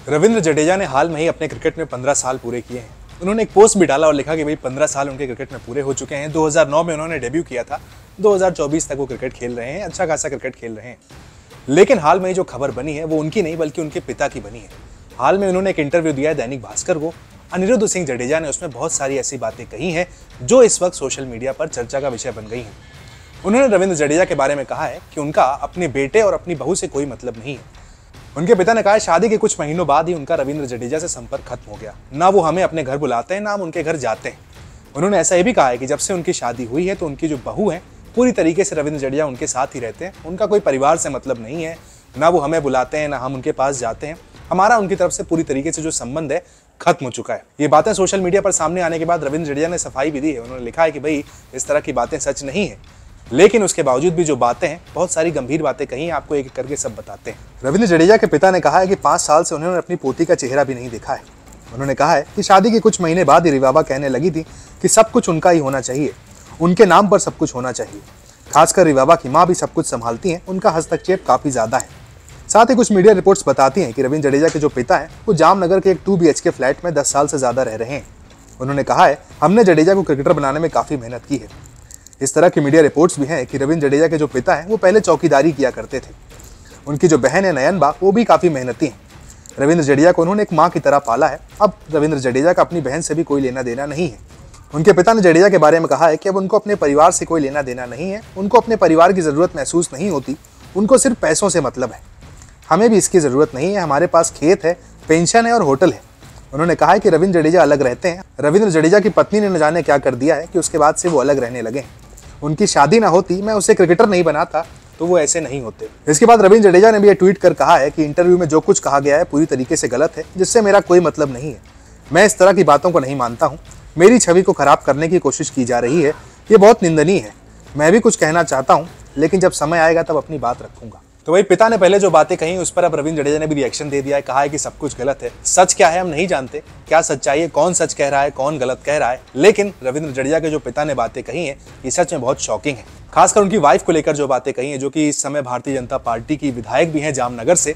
रविंद्र जडेजा ने हाल में ही अपने क्रिकेट में 15 साल पूरे किए हैं। उन्होंने एक पोस्ट भी डाला और लिखा कि भाई 15 साल उनके क्रिकेट में पूरे हो चुके हैं। 2009 में उन्होंने डेब्यू किया था, 2024 तक वो क्रिकेट खेल रहे हैं, अच्छा खासा क्रिकेट खेल रहे हैं। लेकिन हाल में जो खबर बनी है वो उनकी नहीं बल्कि उनके पिता की बनी है। हाल में उन्होंने एक इंटरव्यू दिया है दैनिक भास्कर को। अनिरुद्ध सिंह जडेजा ने उसमें बहुत सारी ऐसी बातें कही हैं जो इस वक्त सोशल मीडिया पर चर्चा का विषय बन गई हैं। उन्होंने रविंद्र जडेजा के बारे में कहा है कि उनका अपने बेटे और अपनी बहू से कोई मतलब नहीं है। उनके पिता ने कहा शादी के कुछ महीनों बाद ही उनका रविंद्र जडेजा से संपर्क खत्म हो गया। ना वो हमें अपने घर बुलाते हैं, ना हम उनके घर जाते हैं। उन्होंने ऐसा भी कहा है कि जब से उनकी शादी हुई है तो उनकी जो बहू है पूरी तरीके से रविंद्र जडेजा उनके साथ ही रहते हैं। उनका कोई परिवार से मतलब नहीं है, ना वो हमें बुलाते हैं, ना हम उनके पास जाते हैं। हमारा उनकी तरफ से पूरी तरीके से जो संबंध है खत्म हो चुका है। ये बातें सोशल मीडिया पर सामने आने के बाद रविंद्र जडेजा ने सफाई भी दी है। उन्होंने लिखा है कि भाई इस तरह की बातें सच नहीं है, लेकिन उसके बावजूद भी जो बातें हैं, बहुत सारी गंभीर बातें कही, आपको एक एक करके सब बताते हैं। रविंद्र जडेजा के पिता ने कहा है कि 5 साल से उन्होंने अपनी पोती का चेहरा भी नहीं देखा है। उन्होंने कहा है कि शादी के कुछ महीने बाद ही रिवाबा कहने लगी थी कि सब कुछ उनका ही होना चाहिए, उनके नाम पर सब कुछ होना चाहिए। खासकर रिवाबा की माँ भी सब कुछ संभालती हैं, उनका हस्तक्षेप काफी ज्यादा है। साथ ही कुछ मीडिया रिपोर्ट्स बताती हैं कि रविंद्र जडेजा के जो पिता हैं वो जामनगर के एक 2 BHK फ्लैट में 10 साल से ज्यादा रह रहे हैं। उन्होंने कहा है हमने जडेजा को क्रिकेटर बनाने में काफी मेहनत की है। इस तरह की मीडिया रिपोर्ट्स भी हैं कि रविंद्र जडेजा के जो पिता हैं वो पहले चौकीदारी किया करते थे। उनकी जो बहन है नयनबा वो भी काफी मेहनती हैं। रविंद्र जडेजा को उन्होंने एक माँ की तरह पाला है। अब रविंद्र जडेजा का अपनी बहन से भी कोई लेना देना नहीं है। उनके पिता ने जडेजा के बारे में कहा है कि अब उनको अपने परिवार से कोई लेना देना नहीं है, उनको अपने परिवार की जरूरत महसूस नहीं होती, उनको सिर्फ पैसों से मतलब है। हमें भी इसकी जरूरत नहीं है, हमारे पास खेत है, पेंशन है और होटल है। उन्होंने कहा है कि रविंद्र जडेजा अलग रहते हैं। रविंद्र जडेजा की पत्नी ने न जाने क्या कर दिया है कि उसके बाद से वो अलग रहने लगे हैं। उनकी शादी ना होती, मैं उसे क्रिकेटर नहीं बनाता तो वो ऐसे नहीं होते। इसके बाद रविंद्र जडेजा ने भी ये ट्वीट कर कहा है कि इंटरव्यू में जो कुछ कहा गया है पूरी तरीके से गलत है, जिससे मेरा कोई मतलब नहीं है। मैं इस तरह की बातों को नहीं मानता हूँ। मेरी छवि को खराब करने की कोशिश की जा रही है, ये बहुत निंदनीय है। मैं भी कुछ कहना चाहता हूँ, लेकिन जब समय आएगा तब अपनी बात रखूंगा। तो वही पिता ने पहले जो बातें कही उस पर अब रविंद्र जडेजा ने भी रिएक्शन दे दिया है। कहा है कि सब कुछ गलत है। सच क्या है हम नहीं जानते, क्या सच्चाई है, कौन सच कह रहा है, कौन गलत कह रहा है, लेकिन रविंद्र जडेजा के जो पिता ने बातें कही हैं ये सच में बहुत शॉकिंग है। खासकर उनकी वाइफ को लेकर जो बातें कही हैं, जो कि इस समय भारतीय जनता पार्टी की विधायक भी हैं जामनगर से।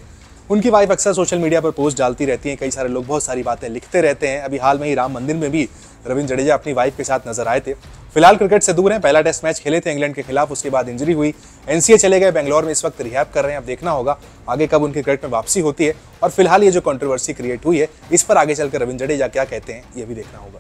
उनकी वाइफ अक्सर सोशल मीडिया पर पोस्ट डालती रहती हैं, कई सारे लोग बहुत सारी बातें लिखते रहते हैं। अभी हाल में ही राम मंदिर में भी रविंद्र जडेजा अपनी वाइफ के साथ नजर आए थे। फिलहाल क्रिकेट से दूर हैं, पहला टेस्ट मैच खेले थे इंग्लैंड के खिलाफ, उसके बाद इंजरी हुई, NCA चले गए, बेंगलोर में इस वक्त रिहैब कर रहे हैं। अब देखना होगा आगे कब उनकी क्रिकेट में वापसी होती है। और फिलहाल ये जो कंट्रोवर्सी क्रिएट हुई है इस पर आगे चलकर रविंद्र जडेजा क्या कहते हैं ये भी देखना होगा।